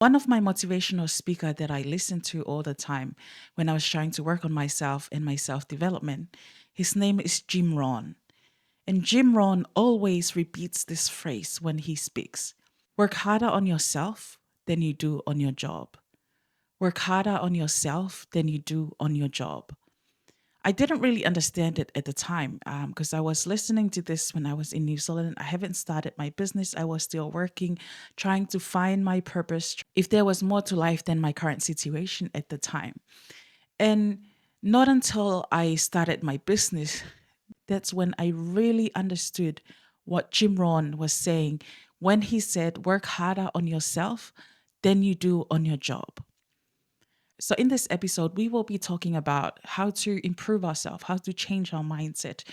One of my motivational speaker that I listen to all the time when I was trying to work on myself and my self-development, his name is Jim Rohn. And Jim Rohn always repeats this phrase when he speaks. Work harder on yourself than you do on your job. Work harder on yourself than you do on your job. I didn't really understand it at the time because I was listening to this when I was in New Zealand. I haven't started my business. I was still working, trying to find my purpose. If there was more to life than my current situation at the time. And not until I started my business, that's when I really understood what Jim Rohn was saying when he said, work harder on yourself than you do on your job. So, in this episode, we will be talking about how to improve ourselves, how to change our mindset.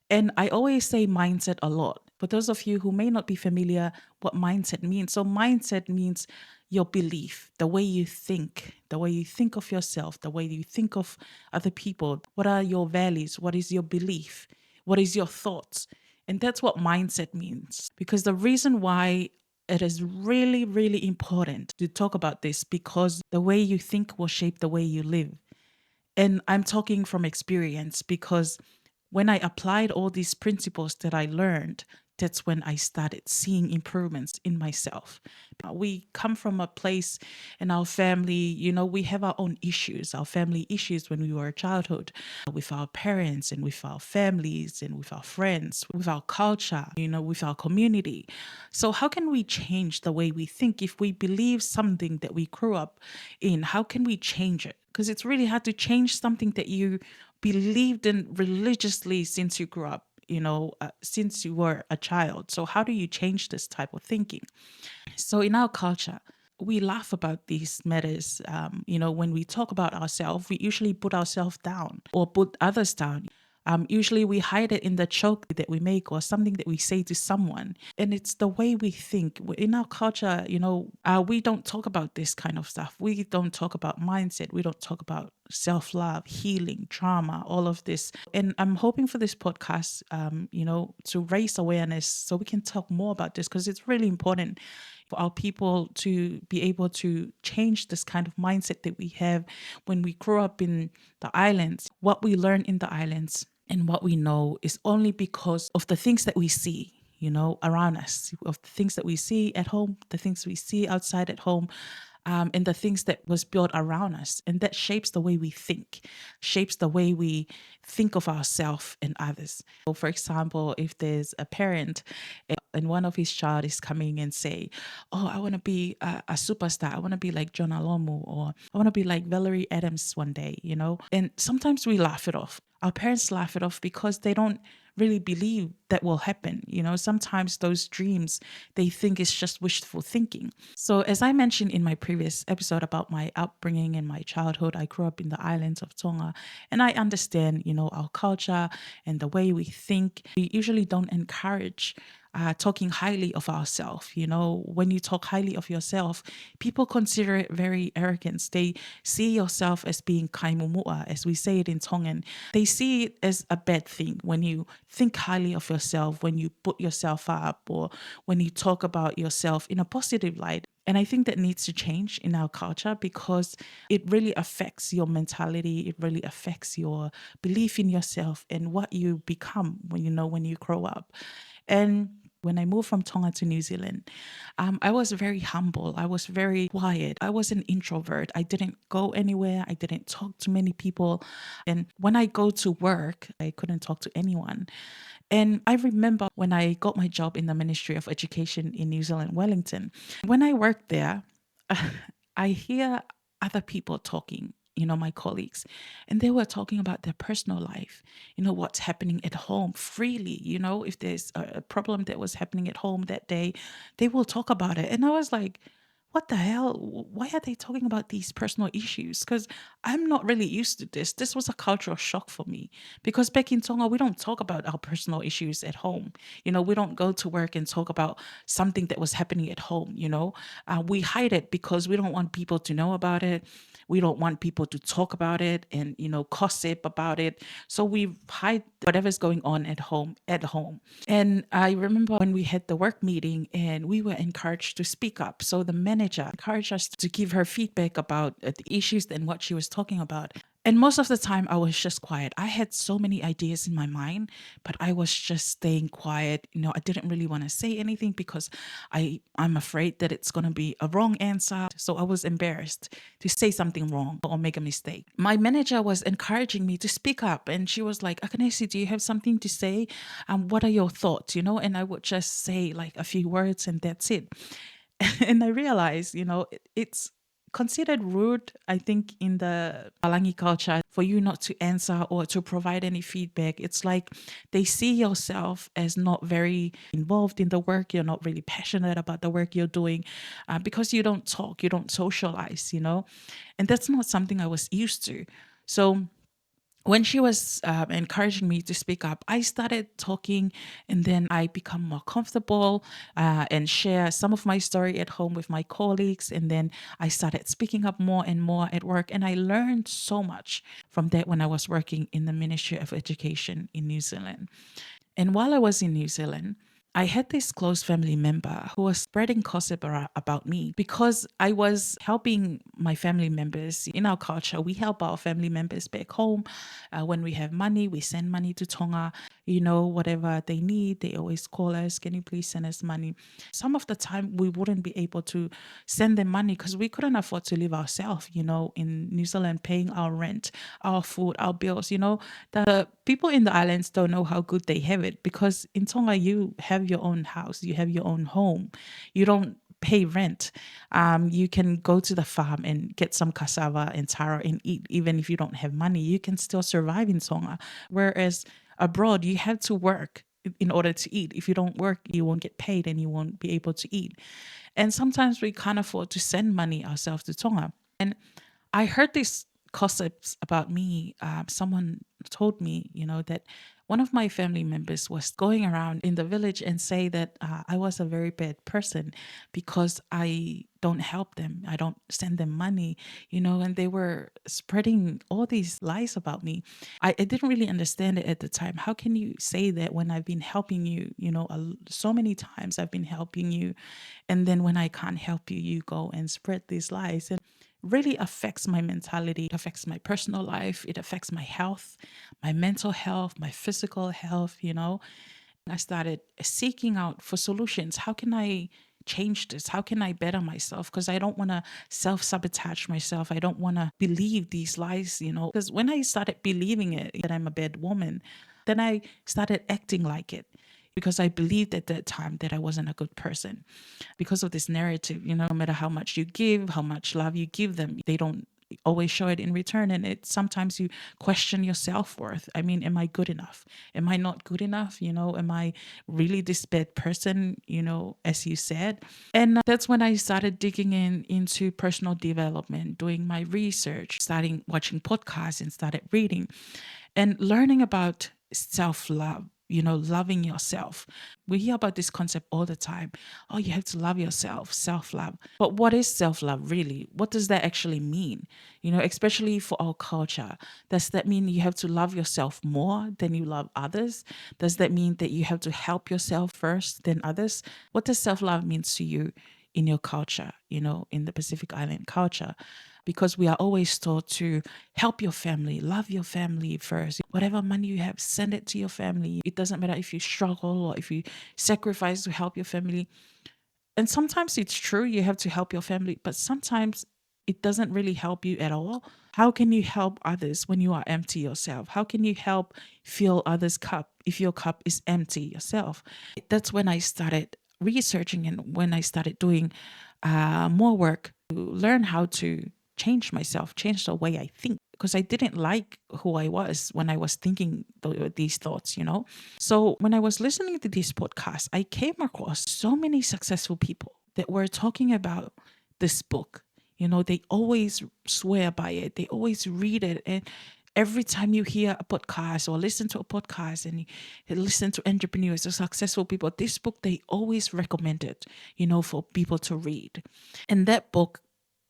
And I always say mindset a lot. For those of you who may not be familiar what mindset means, so mindset means your belief, the way you think of yourself, the way you think of other people. What are your values? What is your belief? What is your thoughts? And that's what mindset means. Because the reason why it is really, really important to talk about this because the way you think will shape the way you live. And I'm talking from experience because when I applied all these principles that I learned, that's when I started seeing improvements in myself. We come from a place in our family, we have our own issues, our family issues when we were a childhood, with our parents and with our families and with our friends, with our culture, with our community. So, how can we change the way we think if we believe something that we grew up in? How can we change it? Because it's really hard to change something that you believed in religiously since you grew up, since you were a child. So, how do you change this type of thinking? So, in our culture, we laugh about these matters. When we talk about ourselves, we usually put ourselves down or put others down. Usually, we hide it in the joke that we make or something that we say to someone. And it's the way we think. In our culture, we don't talk about this kind of stuff. We don't talk about mindset. We don't talk about self love, healing, trauma, all of this. And I'm hoping for this podcast, to raise awareness so we can talk more about this because it's really important for our people to be able to change this kind of mindset that we have when we grow up in the islands. What we learn in the islands and what we know is only because of the things that we see, around us, of the things that we see at home, the things we see outside at home, and the things that was built around us. And that shapes the way we think, shapes the way we think of ourselves and others. So for example, if there's a parent and one of his child is coming and say, oh, I want to be a superstar. I want to be like John Alomu, or I want to be like Valerie Adams one day, And sometimes we laugh it off. Our parents laugh it off because they don't really believe that will happen. Sometimes those dreams, they think it's just wishful thinking. So as I mentioned in my previous episode about my upbringing and my childhood, I grew up in the islands of Tonga, and I understand, our culture and the way we think. We usually don't encourage talking highly of ourselves. When you talk highly of yourself, people consider it very arrogant. They see yourself as being kaimumua, as we say it in Tongan. They see it as a bad thing when you think highly of yourself, when you put yourself up, or when you talk about yourself in a positive light. And I think that needs to change in our culture because it really affects your mentality. It really affects your belief in yourself and what you become when you grow up. And when I moved from Tonga to New Zealand, I was very humble. I was very quiet. I was an introvert. I didn't go anywhere. I didn't talk to many people. And when I go to work, I couldn't talk to anyone. And I remember when I got my job in the Ministry of Education in New Zealand, Wellington, when I worked there, I hear other people talking, my colleagues, and they were talking about their personal life, what's happening at home freely, if there's a problem that was happening at home that day, they will talk about it. And I was like, what the hell? Why are they talking about these personal issues? Because I'm not really used to this. This was a cultural shock for me because back in Tonga, we don't talk about our personal issues at home. We don't go to work and talk about something that was happening at home. We hide it because we don't want people to know about it. We don't want people to talk about it and, gossip about it. So we hide whatever's going on at home. And I remember when we had the work meeting and we were encouraged to speak up. So the manager encouraged us to give her feedback about the issues and what she was talking about. And most of the time, I was just quiet. I had so many ideas in my mind, but I was just staying quiet. I didn't really want to say anything because I'm afraid that it's going to be a wrong answer. So I was embarrassed to say something wrong or make a mistake. My manager was encouraging me to speak up, and she was like, Akanesi, do you have something to say? What are your thoughts? And I would just say like a few words and that's it. And I realized, it's considered rude, I think, in the Palangi culture for you not to answer or to provide any feedback. It's like they see yourself as not very involved in the work. You're not really passionate about the work you're doing because you don't talk, you don't socialize, and that's not something I was used to. So when she was encouraging me to speak up, I started talking, and then I become more comfortable and share some of my story at home with my colleagues. And then I started speaking up more and more at work. And I learned so much from that when I was working in the Ministry of Education in New Zealand. And while I was in New Zealand, I had this close family member who was spreading gossip about me because I was helping my family members. In our culture, we help our family members back home. When we have money, we send money to Tonga. Whatever they need, they always call us, can you please send us money? Some of the time, we wouldn't be able to send them money because we couldn't afford to live ourselves, in New Zealand, paying our rent, our food, our bills. The people in the islands don't know how good they have it because in Tonga, you have your own house, you have your own home. You don't pay rent. You can go to the farm and get some cassava and taro and eat. Even if you don't have money, you can still survive in Tonga. Whereas abroad, you have to work in order to eat. If you don't work, you won't get paid and you won't be able to eat. And sometimes we can't afford to send money ourselves to Tonga. And I heard these gossips about me. Someone told me, that one of my family members was going around in the village and say that I was a very bad person because I don't help them. I don't send them money, and they were spreading all these lies about me. I didn't really understand it at the time. How can you say that when I've been helping you, so many times I've been helping you, and then when I can't help you, you go and spread these lies? And really affects my mentality, it affects my personal life, it affects my health, my mental health, my physical health. I started seeking out for solutions. How can I change this? How can I better myself? Because I don't want to self sabotage myself. I don't want to believe these lies. Because when I started believing it, that I'm a bad woman, then I started acting like it because I believed at that time that I wasn't a good person. Because of this narrative, no matter how much you give, how much love you give them, they don't always show it in return. And sometimes you question your self-worth. I mean, am I good enough? Am I not good enough? Am I really this bad person, as you said? And that's when I started digging into personal development, doing my research, starting watching podcasts and started reading and learning about self-love, loving yourself. We hear about this concept all the time. Oh, you have to love yourself, self-love. But what is self-love really? What does that actually mean? Especially for our culture. Does that mean you have to love yourself more than you love others? Does that mean that you have to help yourself first than others? What does self-love mean to you in your culture, in the Pacific Island culture? Because we are always taught to help your family, love your family first. Whatever money you have, send it to your family. It doesn't matter if you struggle or if you sacrifice to help your family. And sometimes it's true, you have to help your family, but sometimes it doesn't really help you at all. How can you help others when you are empty yourself? How can you help fill others' cup if your cup is empty yourself? That's when I started researching and when I started doing more work to learn how to change myself, change the way I think, because I didn't like who I was when I was thinking these thoughts. So when I was listening to this podcast, I came across so many successful people that were talking about this book. They always swear by it. They always read it. And every time you hear a podcast or listen to a podcast and you listen to entrepreneurs or successful people, this book, they always recommend it, for people to read. And that book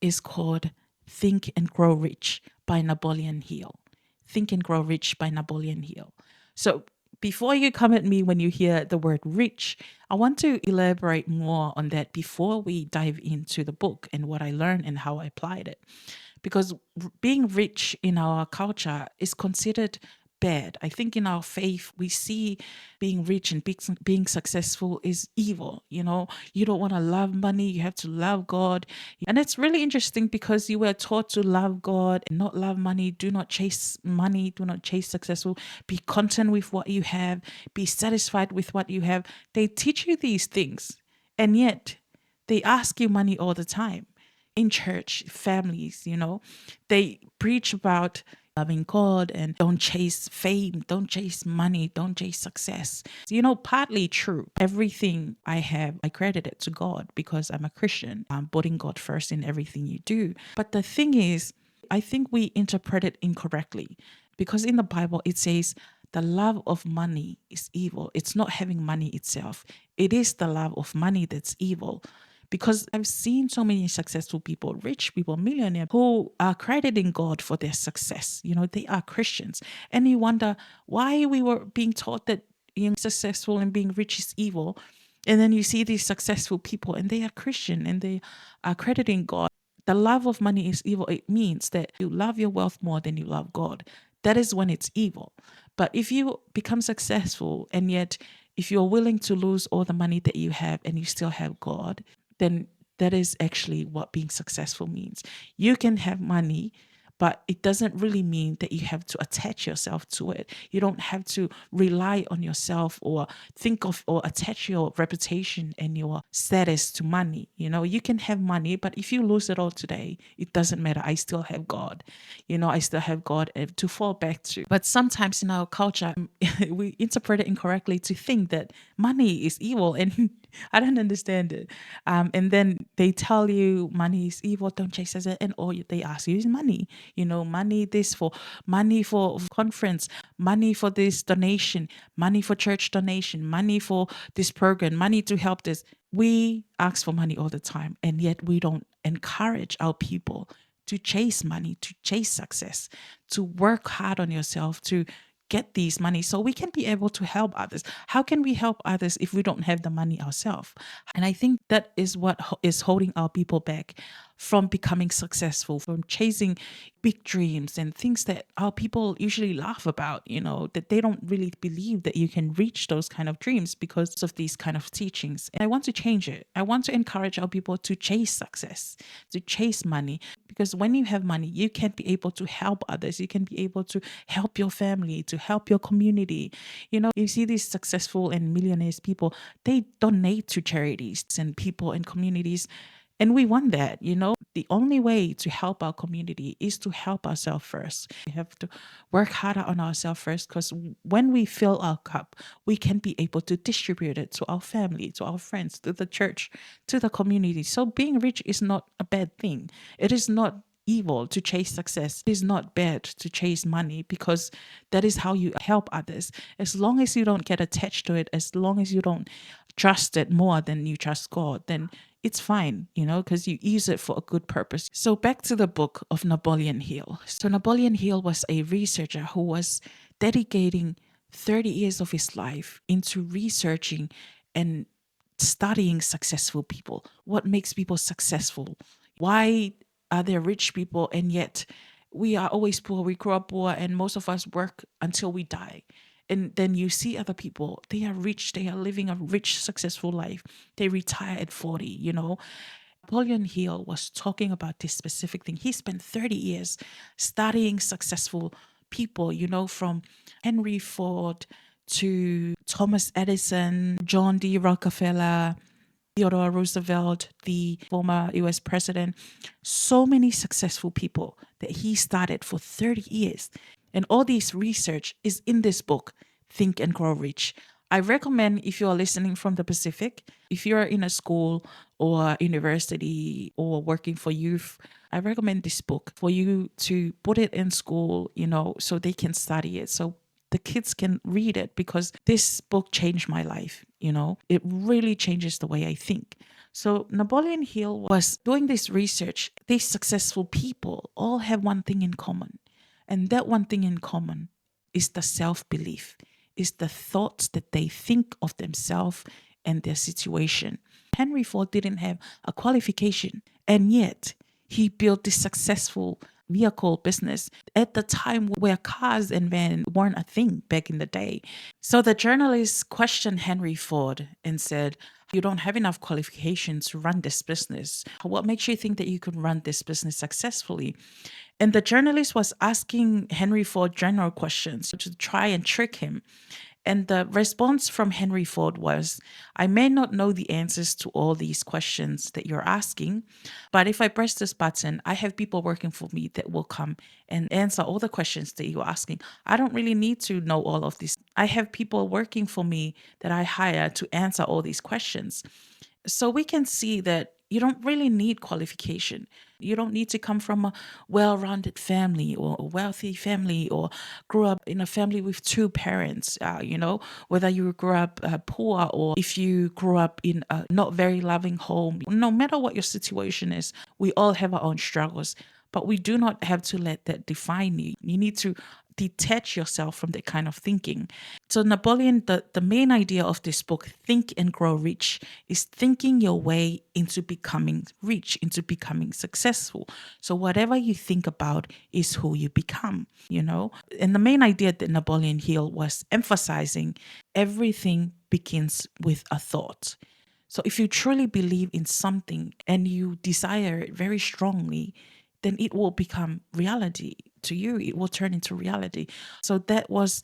is called Think and Grow Rich by Napoleon Hill. Think and Grow Rich by Napoleon Hill. So Before you come at me when you hear the word rich, I want to elaborate more on that before we dive into the book and what I learned and how I applied it. Because being rich in our culture is considered bad. I think in our faith, we see being rich and being successful is evil. You don't want to love money, you have to love God. And it's really interesting because you were taught to love God and not love money. Do not chase money, do not chase successful. Be content with what you have, be satisfied with what you have. They teach you these things, and yet they ask you money all the time in church families. They preach about loving God and don't chase fame, don't chase money, don't chase success. Partly true. Everything I have, I credit it to God because I'm a Christian. I'm putting God first in everything you do. But the thing is, I think we interpret it incorrectly because in the Bible it says the love of money is evil. It's not having money itself, it is the love of money that's evil. Because I've seen so many successful people, rich people, millionaires, who are crediting God for their success. They are Christians. And you wonder why we were being taught that being successful and being rich is evil. And then you see these successful people and they are Christian and they are crediting God. The love of money is evil. It means that you love your wealth more than you love God. That is when it's evil. But if you become successful and yet if you're willing to lose all the money that you have and you still have God, then that is actually what being successful means. You can have money, but it doesn't really mean that you have to attach yourself to it. You don't have to rely on yourself or think of or attach your reputation and your status to money. You can have money, but if you lose it all today, it doesn't matter. I still have God. I still have God to fall back to. But sometimes in our culture, we interpret it incorrectly to think that money is evil, and I don't understand it. And then they tell you money is evil, don't chase it, and all they ask you is money. Money this for money for conference, money for this donation, money for church donation, money for this program, money to help this. We ask for money all the time, and yet we don't encourage our people to chase money, to chase success, to work hard on yourself, to get these money so we can be able to help others. How can we help others if we don't have the money ourselves? And I think that is what is holding our people back from becoming successful, from chasing big dreams and things that our people usually laugh about, that they don't really believe that you can reach those kind of dreams because of these kind of teachings. And I want to change it. I want to encourage our people to chase success, to chase money, because when you have money, you can be able to help others. You can be able to help your family, to help your community. You see these successful and millionaires people, they donate to charities and people and communities. And we want that. The only way to help our community is to help ourselves first. We have to work harder on ourselves first, because when we fill our cup, we can be able to distribute it to our family, to our friends, to the church, to the community. So being rich is not a bad thing. It is not evil to chase success. It is not bad to chase money, because that is how you help others. As long as you don't get attached to it, as long as you don't trust it more than you trust God, then it's fine, because you use it for a good purpose. So back to the book of Napoleon Hill. So Napoleon Hill was a researcher who was dedicating 30 years of his life into researching and studying successful people. What makes people successful? Why are there rich people and yet we are always poor? We grow up poor and most of us work until we die. And then you see other people, they are rich, they are living a rich, successful life. They retire at 40. Napoleon Hill was talking about this specific thing. He spent 30 years studying successful people, from Henry Ford to Thomas Edison, John D. Rockefeller, Theodore Roosevelt, the former US president. So many successful people that he studied for 30 years. And all this research is in this book, Think and Grow Rich. I recommend, if you are listening from the Pacific, if you're in a school or university or working for youth, I recommend this book for you to put it in school, so they can study it, so the kids can read it, because this book changed my life. It really changes the way I think. So Napoleon Hill was doing this research. These successful people all have one thing in common. And that one thing in common is the self-belief, is the thoughts that they think of themselves and their situation. Henry Ford didn't have a qualification, and yet he built this successful vehicle business at the time where cars and vans weren't a thing back in the day. So the journalist questioned Henry Ford and said, "You don't have enough qualifications to run this business. What makes you think that you can run this business successfully?" And the journalist was asking Henry Ford general questions to try and trick him. And the response from Henry Ford was, "I may not know the answers to all these questions that you're asking, but if I press this button, I have people working for me that will come and answer all the questions that you're asking. I don't really need to know all of this. I have people working for me that I hire to answer all these questions." So we can see that you don't really need qualification. You don't need to come from a well rounded family or a wealthy family or grew up in a family with two parents, whether you grew up poor or if you grew up in a not very loving home. No matter what your situation is, we all have our own struggles, but we do not have to let that define you. You need to detach yourself from that kind of thinking. So Napoleon, the main idea of this book, Think and Grow Rich, is thinking your way into becoming rich, into becoming successful. So whatever you think about is who you become. And the main idea that Napoleon Hill was emphasizing, everything begins with a thought. So if you truly believe in something and you desire it very strongly, then it will become reality to you. It will turn into reality. So that was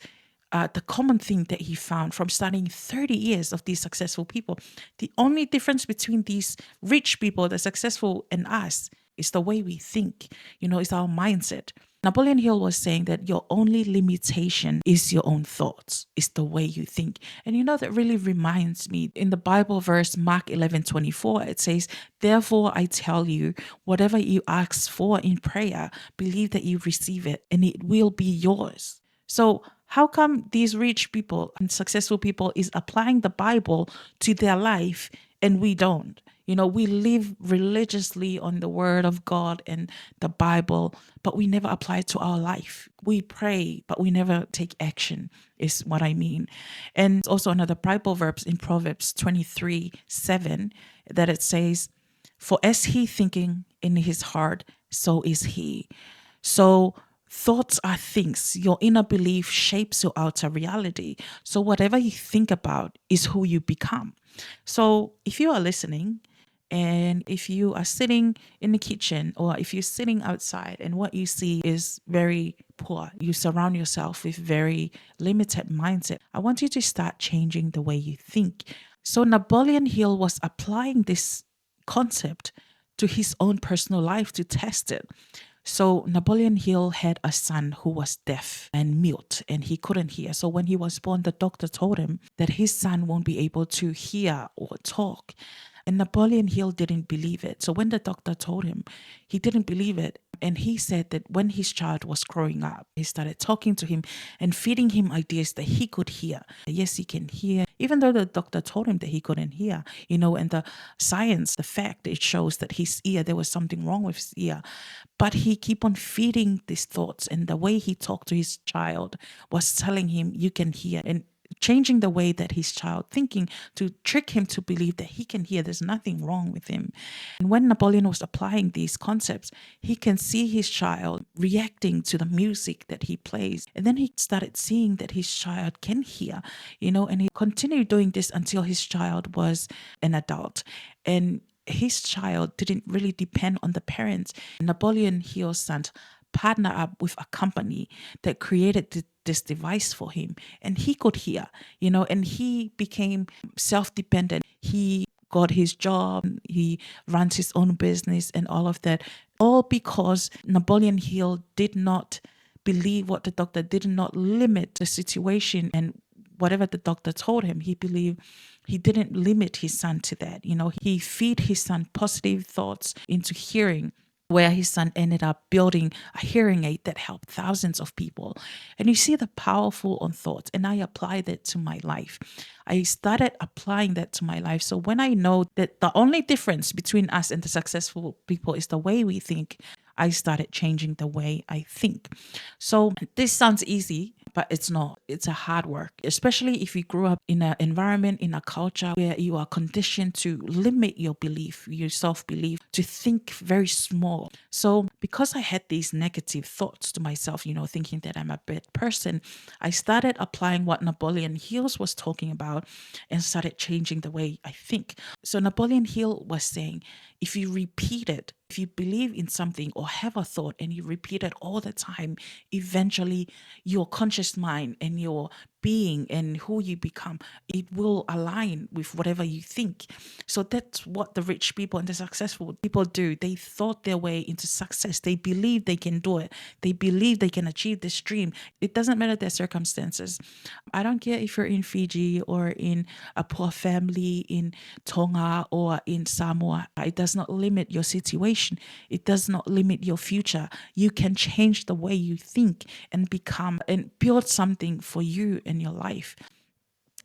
the common thing that he found from studying 30 years of these successful people. The only difference between these rich people, the successful, and us is the way we think, it's our mindset. Napoleon Hill was saying that your only limitation is your own thoughts, is the way you think. And that really reminds me in the Bible verse, Mark 11:24, it says, "Therefore I tell you, whatever you ask for in prayer, believe that you receive it and it will be yours." So how come these rich people and successful people is applying the Bible to their life and we don't? We live religiously on the word of God and the Bible, but we never apply it to our life. We pray, but we never take action, is what I mean. And it's also another Bible verse in Proverbs 23:7 that it says, "For as he thinking in his heart, so is he." So thoughts are things. Your inner belief shapes your outer reality. So whatever you think about is who you become. So if you are listening, and if you are sitting in the kitchen or if you're sitting outside and what you see is very poor, you surround yourself with very limited mindset, I want you to start changing the way you think. So Napoleon Hill was applying this concept to his own personal life to test it. So Napoleon Hill had a son who was deaf and mute and he couldn't hear. So when he was born, the doctor told him that his son won't be able to hear or talk. And Napoleon Hill didn't believe it. So when the doctor told him, he didn't believe it. And he said that when his child was growing up, he started talking to him and feeding him ideas that he could hear. Yes, he can hear, even though the doctor told him that he couldn't hear, and the science, the fact, it shows that his ear, there was something wrong with his ear. But he keep on feeding these thoughts. And the way he talked to his child was telling him, you can hear. And changing the way that his child thinking to trick him to believe that he can hear, there's nothing wrong with him. And when Napoleon was applying these concepts, he can see his child reacting to the music that he plays. And then he started seeing that his child can hear, and he continued doing this until his child was an adult. And his child didn't really depend on the parents. Napoleon Hill's son partnered up with a company that created this device for him, and he could hear, and he became self-dependent. He got his job, he runs his own business and all of that, all because Napoleon Hill did not believe what the doctor did not limit the situation, and whatever the doctor told him, he believed he didn't limit his son to that. He feed his son positive thoughts into hearing, where his son ended up building a hearing aid that helped thousands of people. And you see the powerful on thoughts, and I apply that to my life. I started applying that to my life. So when I know that the only difference between us and the successful people is the way we think, I started changing the way I think. So this sounds easy, but it's not. It's a hard work, especially if you grew up in an environment, in a culture where you are conditioned to limit your belief, your self belief, to think very small. So, because I had these negative thoughts to myself, thinking that I'm a bad person, I started applying what Napoleon Hill was talking about and started changing the way I think. So, Napoleon Hill was saying, if you repeat it, if you believe in something or have a thought and you repeat it all the time, eventually your conscious mind and your being and who you become, it will align with whatever you think. So that's what the rich people and the successful people do. They thought their way into success. They believe they can do it. They believe they can achieve this dream. It doesn't matter their circumstances. I don't care if you're in Fiji or in a poor family in Tonga or in Samoa. It does not limit your situation. It does not limit your future. You can change the way you think and become and build something for you in your life.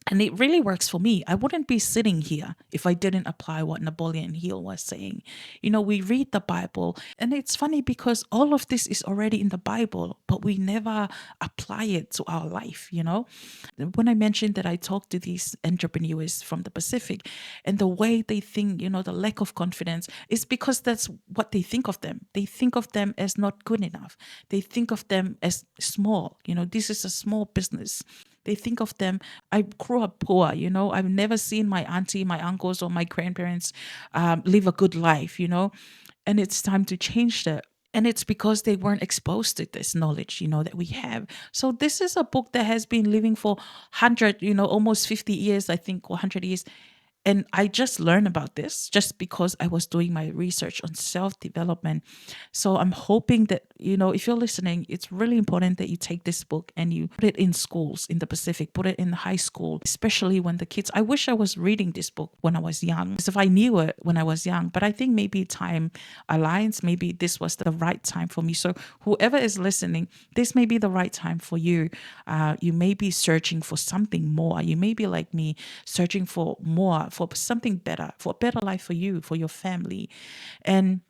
And it really works for me. I wouldn't be sitting here if I didn't apply what Napoleon Hill was saying. We read the Bible, and it's funny because all of this is already in the Bible, but we never apply it to our life. When I mentioned that I talked to these entrepreneurs from the Pacific, and the way they think, the lack of confidence is because that's what they think of them. They think of them as not good enough. They think of them as small. This is a small business. They think of them, I grew up poor, I've never seen my auntie, my uncles, or my grandparents live a good life. And it's time to change that. And it's because they weren't exposed to this knowledge, that we have. So this is a book that has been living for 100, almost 50 years, I think, or 100 years. And I just learned about this just because I was doing my research on self development. So I'm hoping that, if you're listening, it's really important that you take this book and you put it in schools in the Pacific, put it in high school, especially when the kids. I wish I was reading this book when I was young, as if I knew it when I was young. But I think maybe time aligns. Maybe this was the right time for me. So whoever is listening, this may be the right time for you. You may be searching for something more. You may be like me, searching for more, for something better, for a better life for you, for your family. And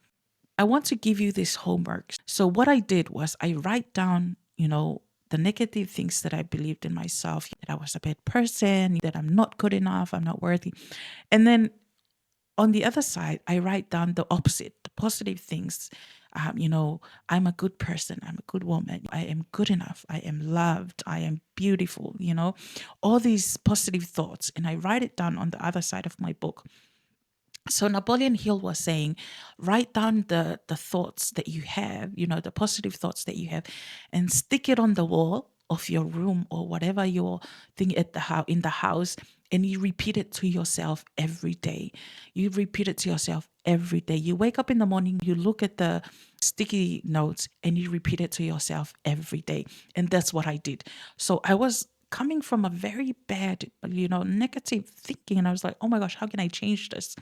I want to give you this homework. So what I did was I write down, the negative things that I believed in myself, that I was a bad person, that I'm not good enough, I'm not worthy. And then on the other side, I write down the opposite, the positive things. I'm a good person. I'm a good woman. I am good enough. I am loved. I am beautiful. All these positive thoughts. And I write it down on the other side of my book. So Napoleon Hill was saying, write down the thoughts that you have, the positive thoughts that you have, and stick it on the wall of your room or whatever your thing at the house in the house, and you repeat it to yourself every day. You repeat it to yourself every day. You wake up in the morning, you look at the sticky notes, and you repeat it to yourself every day. And that's what I did. So I was coming from a very bad, negative thinking. And I was like, oh my gosh, how can I change this?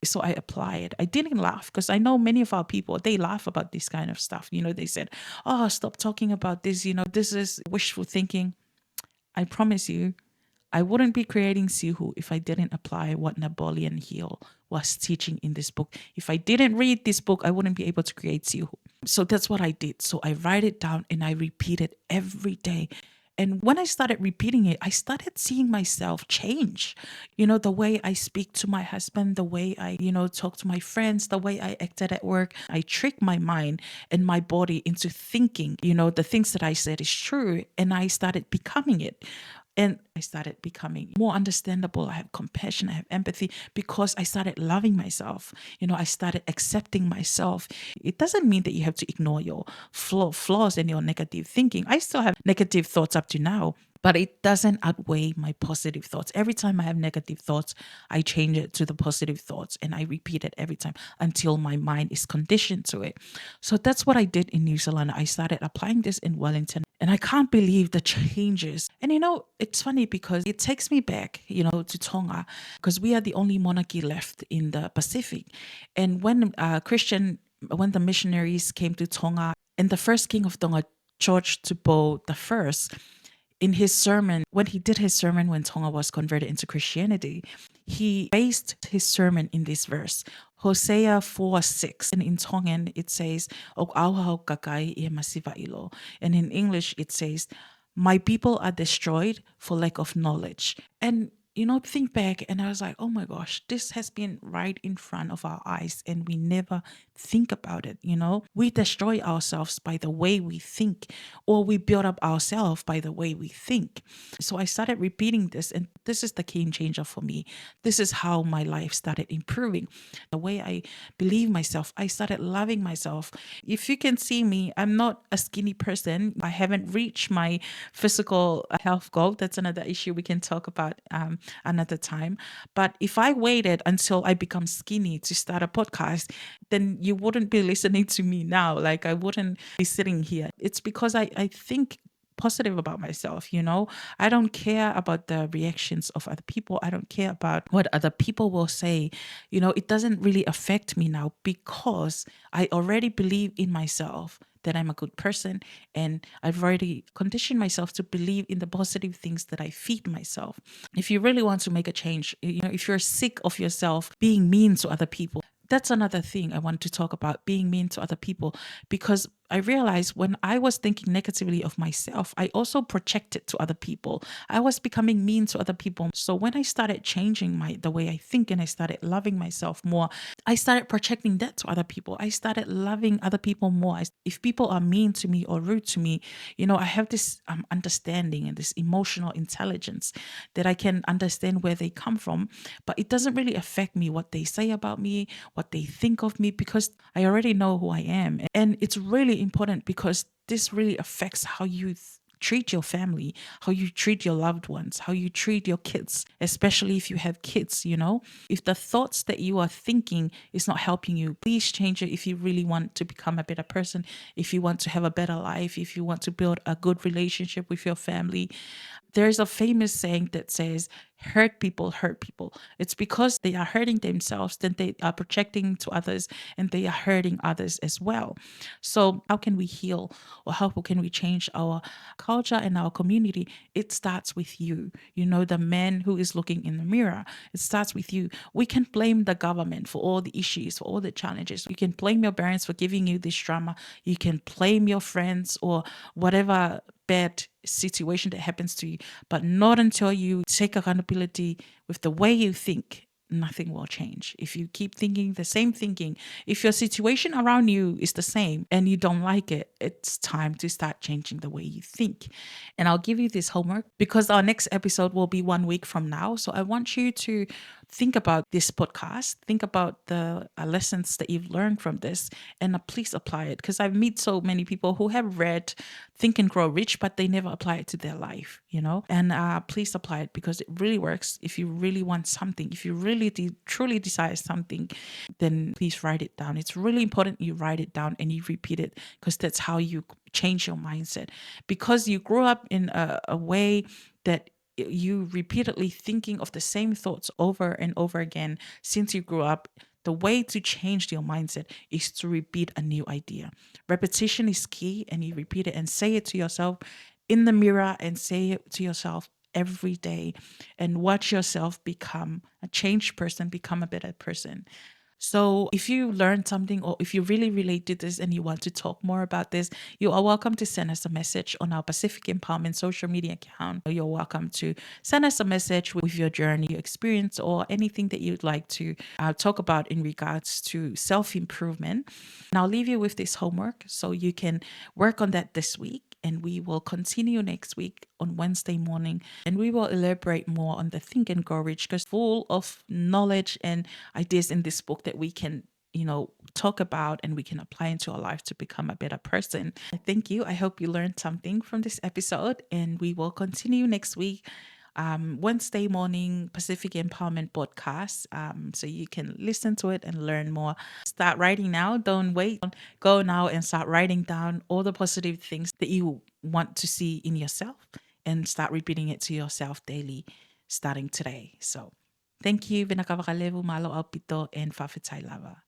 So I applied. I didn't laugh because I know many of our people, they laugh about this kind of stuff. They said, oh, stop talking about this. This is wishful thinking. I promise you, I wouldn't be creating Sihu if I didn't apply what Napoleon Hill was teaching in this book. If I didn't read this book, I wouldn't be able to create Sihu. So that's what I did. So I write it down and I repeat it every day. And when I started repeating it, I started seeing myself change. The way I speak to my husband, the way I, talk to my friends, the way I acted at work. I tricked my mind and my body into thinking, the things that I said is true. And I started becoming it. And I started becoming more understandable. I have compassion, I have empathy because I started loving myself. I started accepting myself. It doesn't mean that you have to ignore your flaws and your negative thinking. I still have negative thoughts up to now, but it doesn't outweigh my positive thoughts. Every time I have negative thoughts, I change it to the positive thoughts and I repeat it every time until my mind is conditioned to it. So that's what I did in New Zealand. I started applying this in Wellington and I can't believe the changes. And it's funny because it takes me back, to Tonga because we are the only monarchy left in the Pacific. And when the missionaries came to Tonga and the first king of Tonga, George Tupo the First, in his sermon, when he did his sermon when Tonga was converted into Christianity, he based his sermon in this verse, Hosea 4:6. And in Tongan, it says, "Og auhau kakai e masiva ilo." And in English, it says, My people are destroyed for lack of knowledge. And think back, and I was like, oh my gosh, this has been right in front of our eyes, and we never think about it. We destroy ourselves by the way we think, or we build up ourselves by the way we think. So I started repeating this, and this is the game changer for me. This is how my life started improving. The way I believe myself, I started loving myself. If you can see me, I'm not a skinny person. I haven't reached my physical health goal. That's another issue we can talk about another time. But if I waited until I become skinny to start a podcast, then you wouldn't be listening to me now. Like, I wouldn't be sitting here. It's because I think positive about myself. I don't care about the reactions of other people. I don't care about what other people will say. It doesn't really affect me now because I already believe in myself that I'm a good person, and I've already conditioned myself to believe in the positive things that I feed myself. If you really want to make a change, if you're sick of yourself being mean to other people, that's another thing I want to talk about, being mean to other people, because I realized when I was thinking negatively of myself, I also projected to other people. I was becoming mean to other people. So when I started changing the way I think, and I started loving myself more, I started projecting that to other people. I started loving other people more. If people are mean to me or rude to me, I have this understanding and this emotional intelligence that I can understand where they come from, but it doesn't really affect me what they say about me, what they think of me, because I already know who I am. And it's really important because this really affects how you treat your family, how you treat your loved ones, how you treat your kids, especially if you have kids. If the thoughts that you are thinking is not helping you, please change it. If you really want to become a better person, if you want to have a better life, if you want to build a good relationship with your family, there's a famous saying that says, hurt people hurt people. It's because they are hurting themselves, then they are projecting to others, and they are hurting others as well. So how can we heal, or how can we change our culture and our community? It starts with you. The man who is looking in the mirror, it starts with you. We can blame the government for all the issues, for all the challenges. You can blame your parents for giving you this trauma. You can blame your friends or whatever bad situation that happens to you, but not until you take accountability with the way you think. Nothing will change. If you keep thinking the same thinking, if your situation around you is the same and you don't like it, it's time to start changing the way you think. And I'll give you this homework because our next episode will be 1 week from now. So I want you to think about this podcast, think about the lessons that you've learned from this, and please apply it, because I've met so many people who have read Think and Grow Rich, but they never apply it to their life. And please apply it because it really works. If you really want something, if you really truly desire something, then please write it down. It's really important you write it down and you repeat it, because that's how you change your mindset. Because you grew up in a way that you repeatedly thinking of the same thoughts over and over again since you grew up. The way to change your mindset is to repeat a new idea. Repetition is key, and you repeat it and say it to yourself in the mirror, and say it to yourself every day, and watch yourself become a changed person, become a better person. So if you learned something, or if you really relate to this and you want to talk more about this, you are welcome to send us a message on our Pacific Empowerment social media account. You're welcome to send us a message with your journey, your experience, or anything that you'd like to talk about in regards to self-improvement. And I'll leave you with this homework so you can work on that this week. And we will continue next week on Wednesday morning. And we will elaborate more on the Think and Grow Rich, because full of knowledge and ideas in this book that we can talk about and we can apply into our life to become a better person. Thank you. I hope you learned something from this episode, and we will continue next week. Wednesday morning Pacific Empowerment podcast, so you can listen to it and learn more. Start writing now. Don't wait. Go now and start writing down all the positive things that you want to see in yourself, and start repeating it to yourself daily starting today. So thank you. Vinakavakalevu malo alpito and fafetai lava.